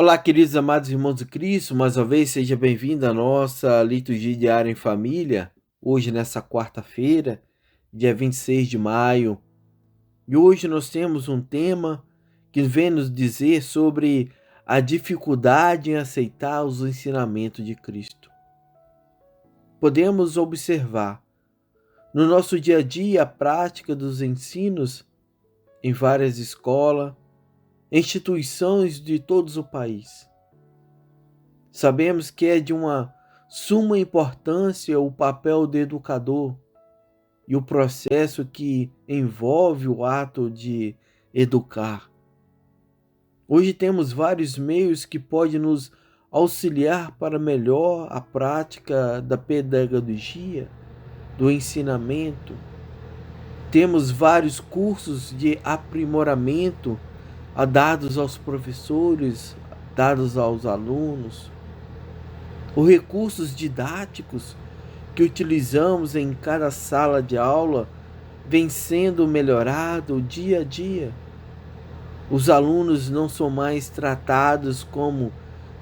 Olá, queridos amados irmãos de Cristo, mais uma vez seja bem-vindo à nossa liturgia diária em família, hoje nessa quarta-feira, dia 26 de maio. E hoje nós temos um tema que vem nos dizer sobre a dificuldade em aceitar os ensinamentos de Cristo. Podemos observar no nosso dia a dia a prática dos ensinos em várias escolas, instituições de todo o país. Sabemos que é de uma suma importância o papel do educador e o processo que envolve o ato de educar. Hoje temos vários meios que podem nos auxiliar para melhor a prática da pedagogia, do ensinamento. Temos vários cursos de aprimoramento dados aos professores, dados aos alunos. Os recursos didáticos que utilizamos em cada sala de aula vem sendo melhorado dia a dia. Os alunos não são mais tratados como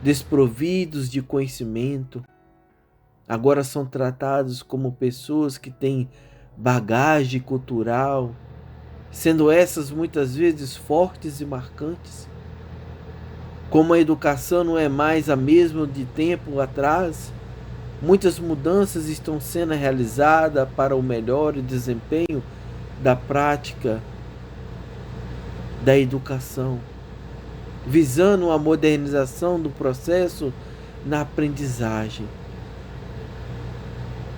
desprovidos de conhecimento. Agora são tratados como pessoas que têm bagagem cultural, sendo essas muitas vezes fortes e marcantes. Como a educação não é mais a mesma de tempo atrás, muitas mudanças estão sendo realizadas para o melhor desempenho da prática da educação, visando a modernização do processo na aprendizagem.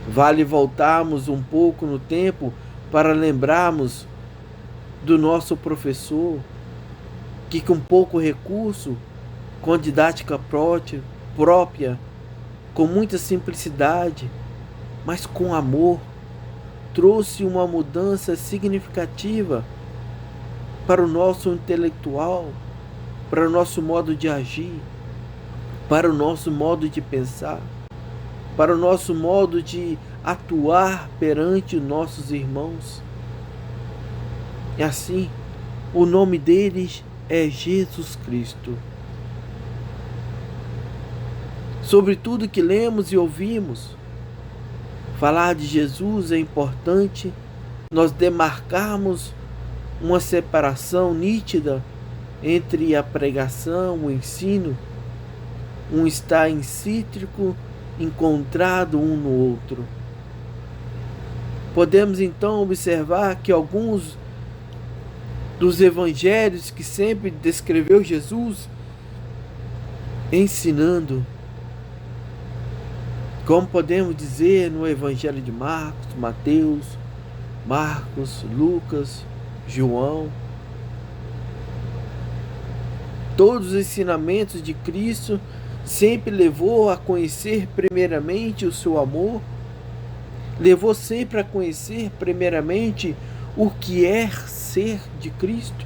Vale voltarmos um pouco no tempo para lembrarmos do nosso professor, que com pouco recurso, com didática própria, com muita simplicidade, mas com amor, trouxe uma mudança significativa para o nosso intelectual, para o nosso modo de agir, para o nosso modo de pensar, para o nosso modo de atuar perante nossos irmãos. E assim, o nome deles é Jesus Cristo. Sobre tudo que lemos e ouvimos, falar de Jesus é importante nós demarcarmos uma separação nítida entre a pregação, o ensino, um está incítrico, encontrado um no outro. Podemos então observar que alguns dos evangelhos que sempre descreveu Jesus ensinando, como podemos dizer no Evangelho de Marcos, Mateus, Marcos, Lucas, João. Todos os ensinamentos de Cristo sempre levou a conhecer primeiramente o seu amor, levou sempre a conhecer primeiramente o que é ser de Cristo,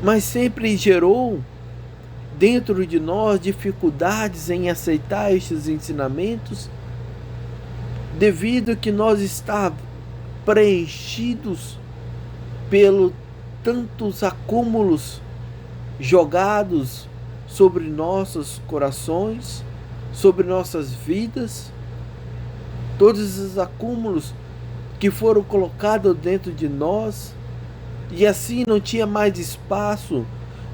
mas sempre gerou dentro de nós dificuldades em aceitar estes ensinamentos, devido que nós estamos preenchidos pelos tantos acúmulos jogados sobre nossos corações, sobre nossas vidas, todos os acúmulos que foram colocados dentro de nós, e assim não tinha mais espaço,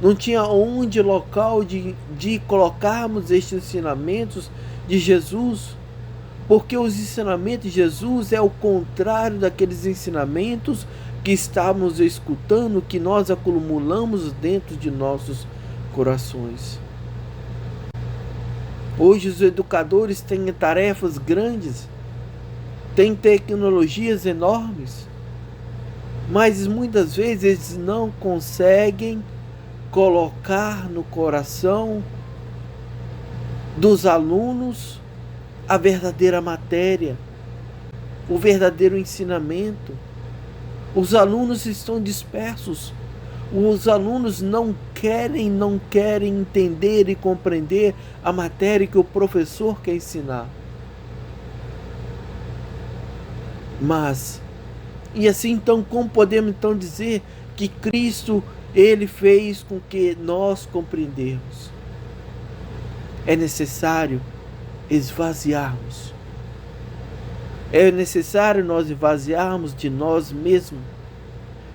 não tinha onde local de colocarmos estes ensinamentos de Jesus, porque os ensinamentos de Jesus é o contrário daqueles ensinamentos que estamos escutando, que nós acumulamos dentro de nossos corações. Hoje os educadores têm tarefas grandes, têm tecnologias enormes, mas muitas vezes eles não conseguem colocar no coração dos alunos a verdadeira matéria, o verdadeiro ensinamento. Os alunos estão dispersos, os alunos não querem entender e compreender a matéria que o professor quer ensinar. Mas, e assim então, como podemos então dizer que Cristo Ele fez com que nós compreendermos. É necessário esvaziarmos. É necessário nós esvaziarmos de nós mesmos.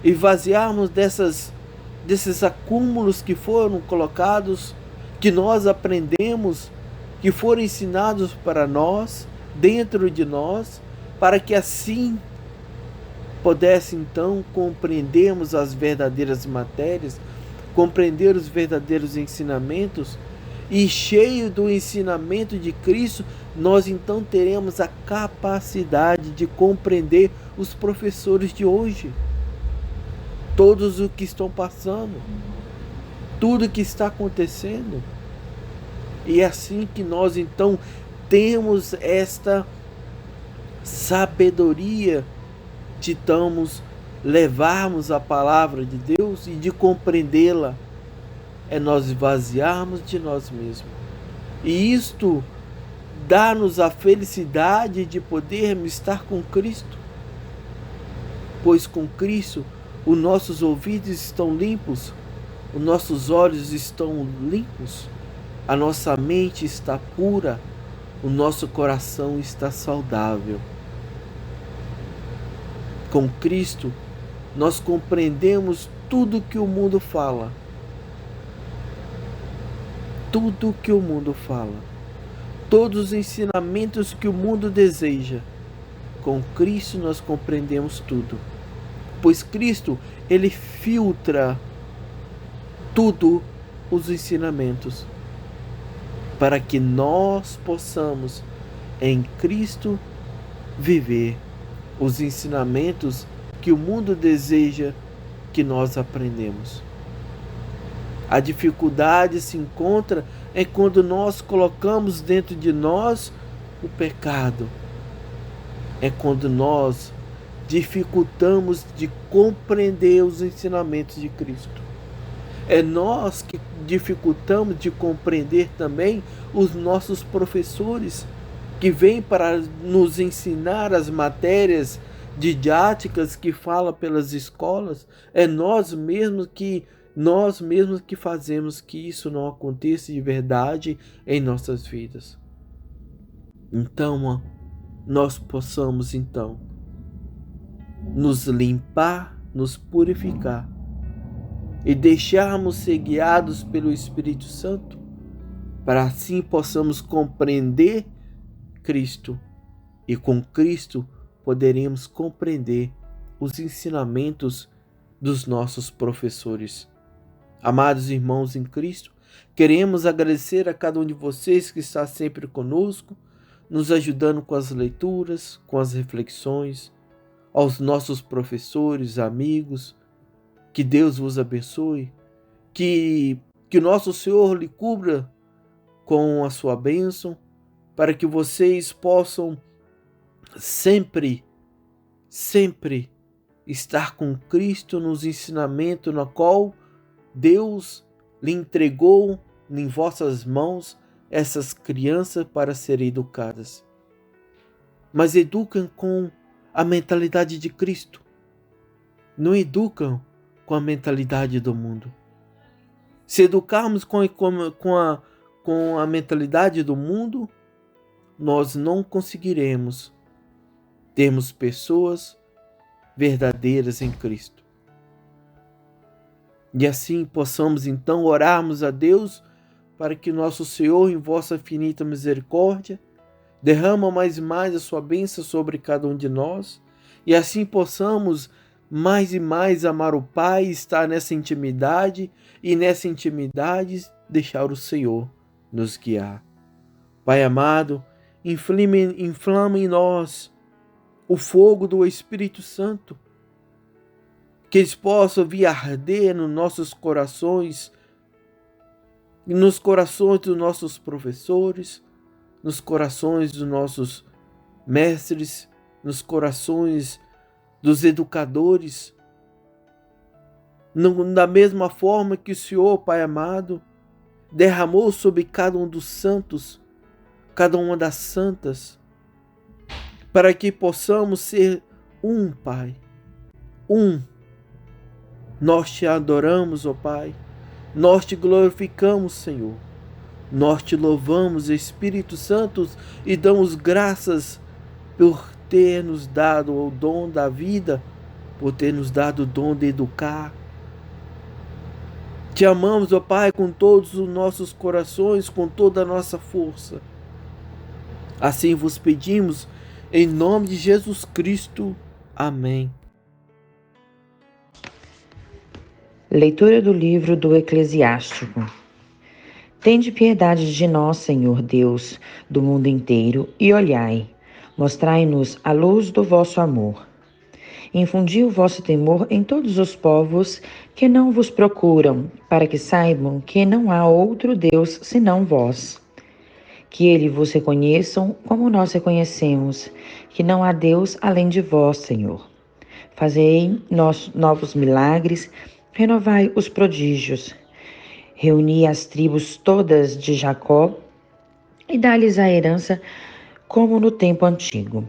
Esvaziarmos desses acúmulos que foram colocados, que nós aprendemos, que foram ensinados para nós, dentro de nós, para que assim pudesse então compreendermos as verdadeiras matérias, compreender os verdadeiros ensinamentos, e cheio do ensinamento de Cristo, nós então teremos a capacidade de compreender os professores de hoje, todos o que estão passando, tudo que está acontecendo. E é assim que nós então temos esta sabedoria de levarmos a palavra de Deus e de compreendê-la. É nós esvaziarmos de nós mesmos. E isto dá-nos a felicidade de podermos estar com Cristo. Pois com Cristo os nossos ouvidos estão limpos, os nossos olhos estão limpos, a nossa mente está pura, o nosso coração está saudável. Com Cristo, nós compreendemos tudo que o mundo fala. Tudo que o mundo fala. Todos os ensinamentos que o mundo deseja. Com Cristo nós compreendemos tudo. Pois Cristo, ele filtra tudo os ensinamentos, para que nós possamos em Cristo viver os ensinamentos que o mundo deseja que nós aprendemos. A dificuldade se encontra quando nós colocamos dentro de nós o pecado. É quando nós dificultamos de compreender os ensinamentos de Cristo. É nós que dificultamos de compreender também os nossos professores, que vêm para nos ensinar as matérias didáticas que fala pelas escolas. É nós mesmos que fazemos que isso não aconteça de verdade em nossas vidas. Então, nós possamos então nos limpar, nos purificar e deixarmos ser guiados pelo Espírito Santo, para assim possamos compreender Cristo, e com Cristo poderemos compreender os ensinamentos dos nossos professores. Amados irmãos em Cristo, queremos agradecer a cada um de vocês que está sempre conosco, nos ajudando com as leituras, com as reflexões, aos nossos professores, amigos. Que Deus vos abençoe, que o nosso Senhor lhe cubra com a sua bênção, para que vocês possam sempre estar com Cristo nos ensinamentos no qual Deus lhe entregou em vossas mãos essas crianças para serem educadas. Mas educam com a mentalidade de Cristo. Não educam com a mentalidade do mundo. Se educarmos com a mentalidade do mundo, nós não conseguiremos termos pessoas verdadeiras em Cristo. E assim possamos então orarmos a Deus para que nosso Senhor, em vossa infinita misericórdia, derrama mais e mais a sua bênção sobre cada um de nós, e assim possamos mais e mais amar o Pai, estar nessa intimidade, e nessa intimidade deixar o Senhor nos guiar. Pai amado, inflama em nós o fogo do Espírito Santo, que eles possam vir arder nos nossos corações, e nos corações dos nossos professores, nos corações dos nossos mestres, nos corações dos educadores, da mesma forma que o Senhor, Pai amado, derramou sobre cada um dos santos, cada uma das santas, para que possamos ser um, Pai, um, Nós te adoramos, ó Pai. Nós te glorificamos, Senhor. Nós te louvamos, Espírito Santo, e damos graças por ter nos dado o dom da vida, por ter nos dado o dom de educar. Te amamos, ó Pai, com todos os nossos corações, com toda a nossa força. Assim vos pedimos, em nome de Jesus Cristo. Amém. Leitura do livro do Eclesiástico. Tende piedade de nós, Senhor Deus, do mundo inteiro, e olhai, mostrai-nos a luz do vosso amor. Infundi o vosso temor em todos os povos que não vos procuram, para que saibam que não há outro Deus senão vós. Que ele vos reconheçam como nós reconhecemos, que não há Deus além de vós, Senhor. Fazei novos milagres, renovai os prodígios. Reuni as tribos todas de Jacó e dá-lhes a herança como no tempo antigo.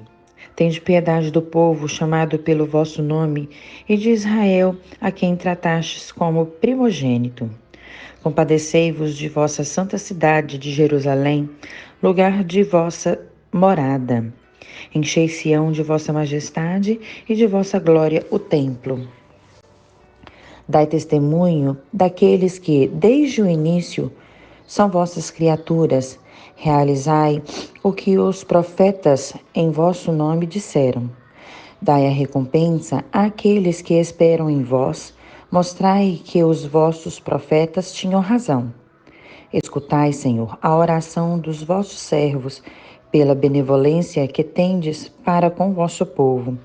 Tende piedade do povo chamado pelo vosso nome e de Israel, a quem tratastes como primogênito. Compadecei-vos de vossa santa cidade de Jerusalém, lugar de vossa morada. Enchei Sião de vossa majestade e de vossa glória o templo. Dai testemunho daqueles que, desde o início, são vossas criaturas. Realizai o que os profetas em vosso nome disseram. Dai a recompensa àqueles que esperam em vós. Mostrai que os vossos profetas tinham razão. Escutai, Senhor, a oração dos vossos servos, pela benevolência que tendes para com o vosso povo.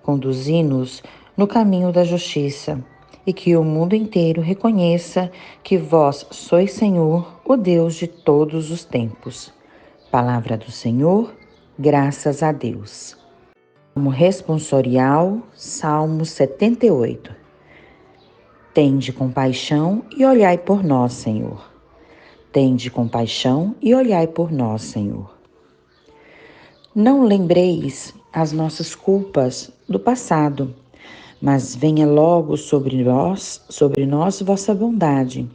Conduzi-nos no caminho da justiça, e que o mundo inteiro reconheça que vós sois Senhor, o Deus de todos os tempos. Palavra do Senhor, graças a Deus. Salmo responsorial, Salmo 78. Tende compaixão e olhai por nós, Senhor. Tende compaixão e olhai por nós, Senhor. Não lembreis as nossas culpas do passado, mas venha logo sobre nós vossa bondade,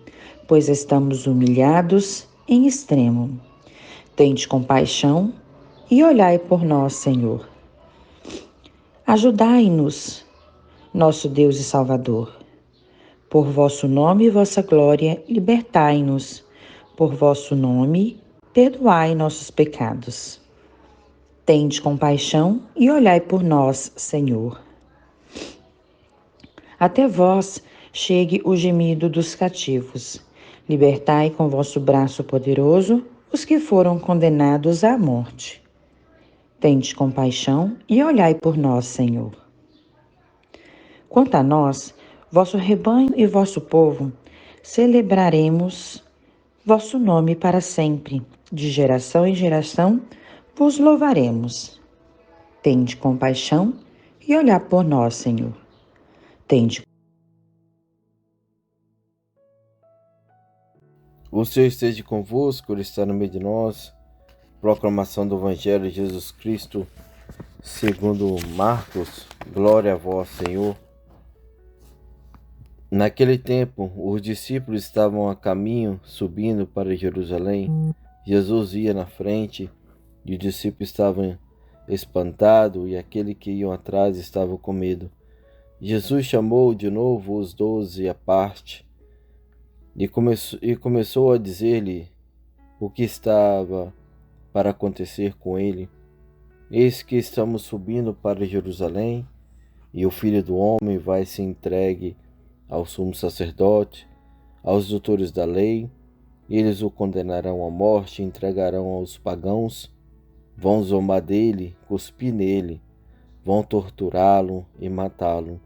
pois estamos humilhados em extremo. Tende compaixão e olhai por nós, Senhor. Ajudai-nos, nosso Deus e Salvador. Por vosso nome e vossa glória, libertai-nos. Por vosso nome, perdoai nossos pecados. Tende compaixão e olhai por nós, Senhor. Até vós chegue o gemido dos cativos. Libertai com vosso braço poderoso os que foram condenados à morte. Tende compaixão e olhai por nós, Senhor. Quanto a nós, vosso rebanho e vosso povo, celebraremos vosso nome para sempre. De geração em geração vos louvaremos. Tende compaixão e olhai por nós, Senhor. Tende. O Senhor esteja convosco, Ele está no meio de nós. Proclamação do Evangelho de Jesus Cristo, segundo Marcos. Glória a vós, Senhor. Naquele tempo, os discípulos estavam a caminho, subindo para Jerusalém. Jesus ia na frente, e os discípulos estavam espantados, e aqueles que iam atrás estavam com medo. Jesus chamou de novo os 12 à parte, e começou a dizer-lhe o que estava para acontecer com ele. Eis que estamos subindo para Jerusalém, e o Filho do Homem vai ser entregue ao sumo sacerdote, aos doutores da lei. Eles o condenarão à morte e entregarão aos pagãos. Vão zombar dele, cuspir nele, vão torturá-lo e matá-lo.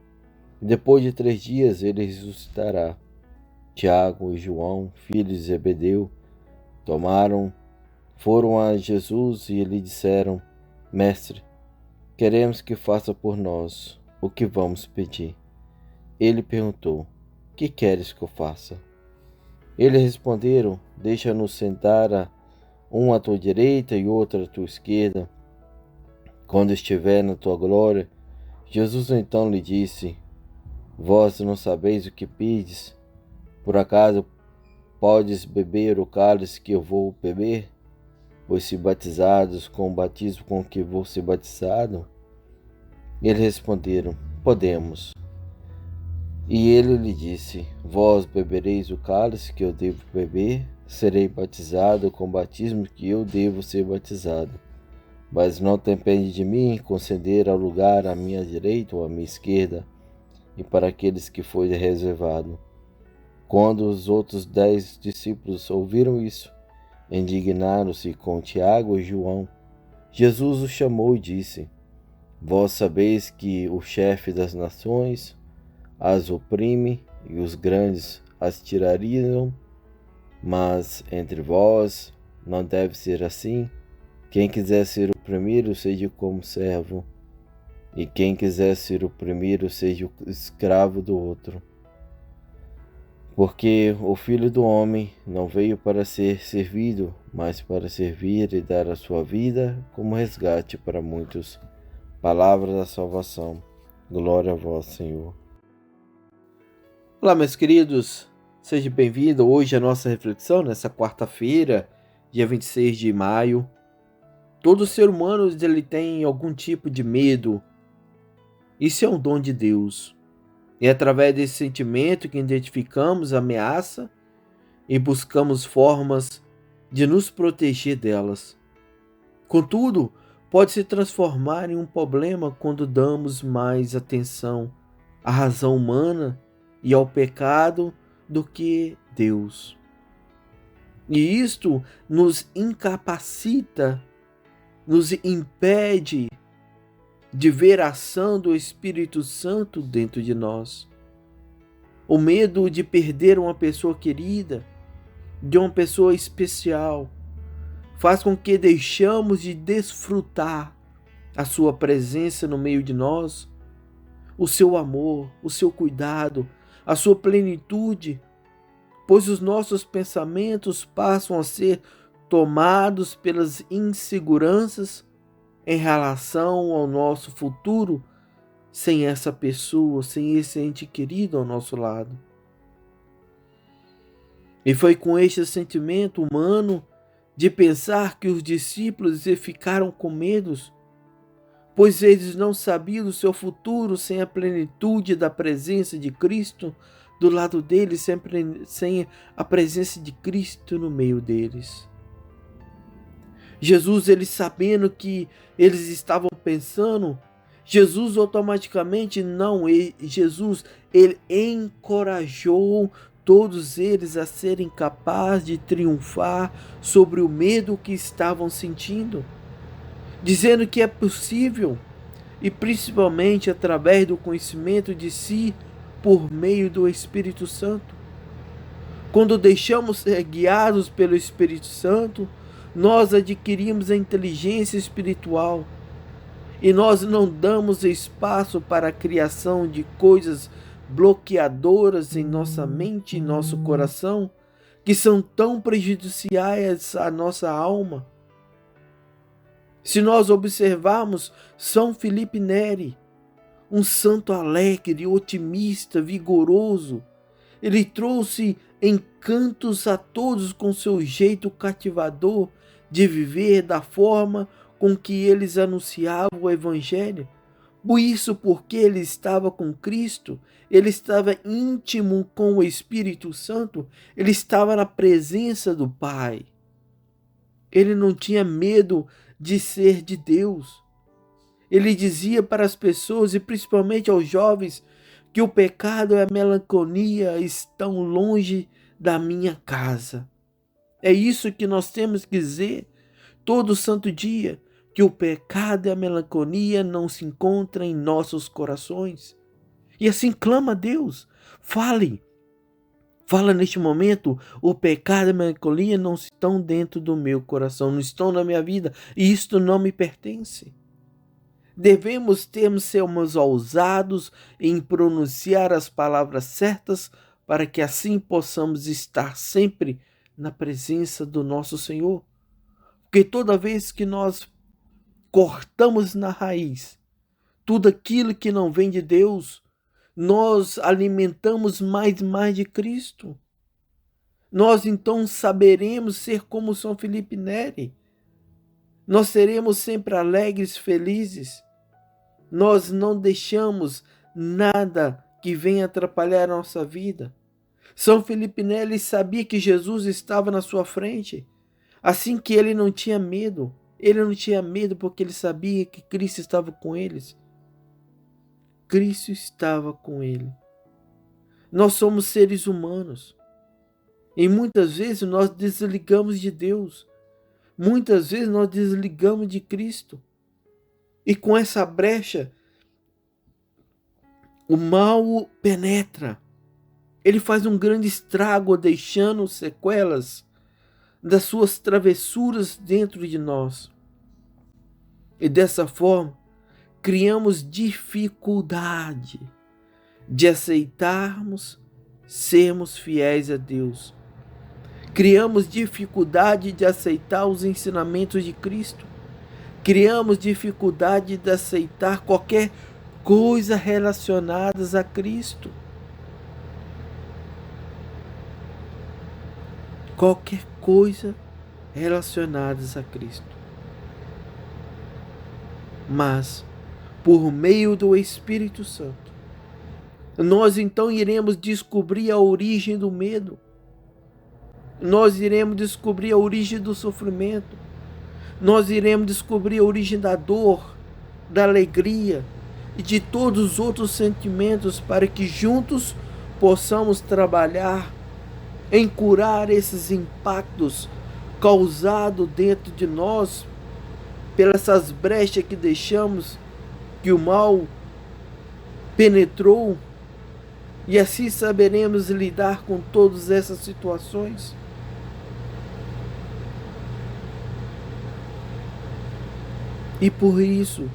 E depois de 3 dias ele ressuscitará. Tiago e João, filhos de Zebedeu, foram a Jesus e lhe disseram: Mestre, queremos que faça por nós o que vamos pedir. Ele perguntou: Que queres que eu faça? Eles responderam: Deixa-nos sentar um à tua direita e outro à tua esquerda, quando estiver na tua glória. Jesus então lhe disse: Vós não sabeis o que pedes? Por acaso podes beber o cálice que eu vou beber? Pois se batizados com o batismo com que vou ser batizado? E eles responderam: Podemos. E ele lhe disse: Vós bebereis o cálice que eu devo beber, serei batizado com o batismo que eu devo ser batizado. Mas não depende de mim conceder ao lugar à minha direita ou à minha esquerda, e para aqueles que foi reservado. Quando os outros 10 discípulos ouviram isso, indignaram-se com Tiago e João. Jesus os chamou e disse: Vós sabeis que o chefe das nações as oprime e os grandes as tirariam, mas entre vós não deve ser assim. Quem quiser ser o primeiro, seja como servo, e quem quiser ser o primeiro, seja o escravo do outro. Porque o Filho do Homem não veio para ser servido, mas para servir e dar a sua vida como resgate para muitos. Palavra da salvação. Glória a vós, Senhor. Olá, meus queridos, seja bem-vindo hoje à nossa reflexão, nessa quarta-feira, dia 26 de maio. Todo ser humano ele tem algum tipo de medo. Isso é um dom de Deus. É através desse sentimento que identificamos a ameaça e buscamos formas de nos proteger delas. Contudo, pode se transformar em um problema quando damos mais atenção à razão humana e ao pecado do que Deus. E isto nos incapacita, nos impede de ver a ação do Espírito Santo dentro de nós. O medo de perder uma pessoa querida, de uma pessoa especial, faz com que deixamos de desfrutar a sua presença no meio de nós, o seu amor, o seu cuidado, a sua plenitude, pois os nossos pensamentos passam a ser tomados pelas inseguranças em relação ao nosso futuro, sem essa pessoa, sem esse ente querido ao nosso lado. E foi com este sentimento humano de pensar que os discípulos ficaram com medos, pois eles não sabiam do seu futuro sem a plenitude da presença de Cristo do lado deles, sem a presença de Cristo no meio deles. Jesus, ele sabendo que eles estavam pensando, Jesus automaticamente ele encorajou todos eles a serem capazes de triunfar sobre o medo que estavam sentindo, dizendo que é possível, e principalmente através do conhecimento de si por meio do Espírito Santo. Quando deixamos ser guiados pelo Espírito Santo, nós adquirimos a inteligência espiritual e nós não damos espaço para a criação de coisas bloqueadoras em nossa mente e nosso coração, que são tão prejudiciais à nossa alma. Se nós observarmos São Felipe Neri, um santo alegre, otimista, vigoroso, ele trouxe encantos a todos com seu jeito cativador de viver, da forma com que eles anunciavam o Evangelho. Por isso, porque ele estava com Cristo, ele estava íntimo com o Espírito Santo, ele estava na presença do Pai. Ele não tinha medo de ser de Deus. Ele dizia para as pessoas, e principalmente aos jovens, que o pecado e a melancolia estão longe da minha casa. É isso que nós temos que dizer todo santo dia, que o pecado e a melancolia não se encontram em nossos corações. E assim clama a Deus. Fala neste momento, o pecado e a melancolia não estão dentro do meu coração, não estão na minha vida, e isto não me pertence. Devemos sermos ousados em pronunciar as palavras certas, para que assim possamos estar sempre na presença do nosso Senhor. Porque toda vez que nós cortamos na raiz tudo aquilo que não vem de Deus, nós alimentamos mais e mais de Cristo. Nós então saberemos ser como São Felipe Neri. Nós seremos sempre alegres, felizes. Nós não deixamos nada que venha atrapalhar a nossa vida. São Felipe Neri sabia que Jesus estava na sua frente, assim que ele não tinha medo. Ele não tinha medo porque ele sabia que Cristo estava com eles. Cristo estava com ele. Nós somos seres humanos e muitas vezes nós desligamos de Deus. Muitas vezes nós desligamos de Cristo. E com essa brecha, o mal penetra. Ele faz um grande estrago, deixando sequelas das suas travessuras dentro de nós. E dessa forma, criamos dificuldade de aceitarmos sermos fiéis a Deus. Criamos dificuldade de aceitar os ensinamentos de Cristo. Criamos dificuldade de aceitar qualquer coisa relacionada a Cristo. Qualquer coisa relacionada a Cristo. Mas, por meio do Espírito Santo, nós então iremos descobrir a origem do medo. Nós iremos descobrir a origem do sofrimento. Nós iremos descobrir a origem da dor, da alegria e de todos os outros sentimentos para que juntos possamos trabalhar em curar esses impactos causados dentro de nós pelas essas brechas que deixamos, que o mal penetrou, e assim saberemos lidar com todas essas situações. E por isso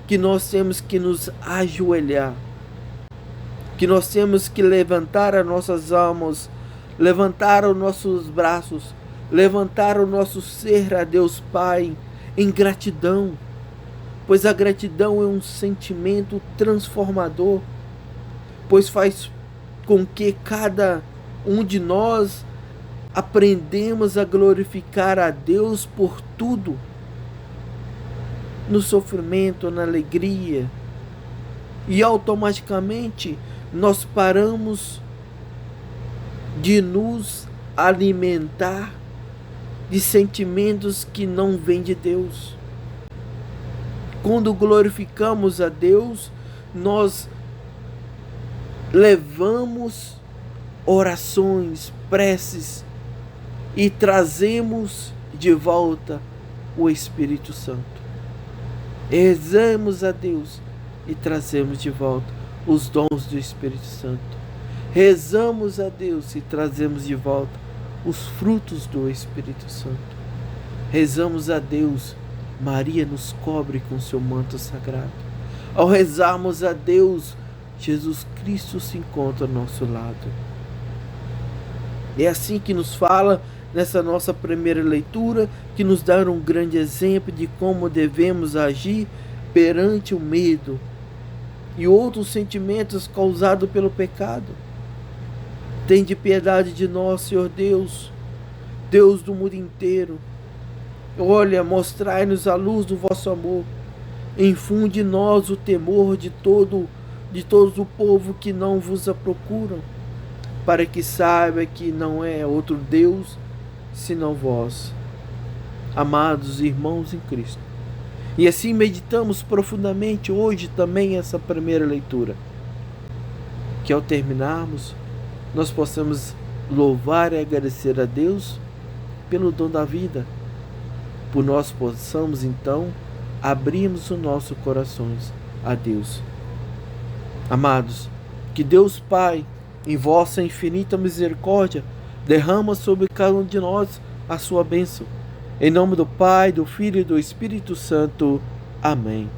que nós temos que nos ajoelhar, que nós temos que levantar as nossas almas, levantar os nossos braços, levantar o nosso ser a Deus Pai em gratidão, pois a gratidão é um sentimento transformador, pois faz com que cada um de nós aprendemos a glorificar a Deus por tudo, no sofrimento, na alegria, e automaticamente nós paramos de nos alimentar de sentimentos que não vêm de Deus. Quando glorificamos a Deus, nós levamos orações, preces e trazemos de volta o Espírito Santo. Rezamos a Deus e trazemos de volta os dons do Espírito Santo. Rezamos a Deus e trazemos de volta os frutos do Espírito Santo. Rezamos a Deus, Maria nos cobre com seu manto sagrado. Ao rezarmos a Deus, Jesus Cristo se encontra ao nosso lado. É assim que nos fala nessa nossa primeira leitura, que nos dá um grande exemplo de como devemos agir perante o medo e outros sentimentos causados pelo pecado. Tende piedade de nós, Senhor Deus, Deus do mundo inteiro. Olha, mostrai-nos a luz do vosso amor. Infunde em nós o temor de todo o povo que não vos procuram, para que saiba que não é outro Deus senão vós, amados irmãos em Cristo. E assim meditamos profundamente hoje também essa primeira leitura, que ao terminarmos nós possamos louvar e agradecer a Deus pelo dom da vida, por nós possamos então abrirmos os nossos corações a Deus. Amados, que Deus Pai, em vossa infinita misericórdia, derrama sobre cada um de nós a sua bênção. Em nome do Pai, do Filho e do Espírito Santo. Amém.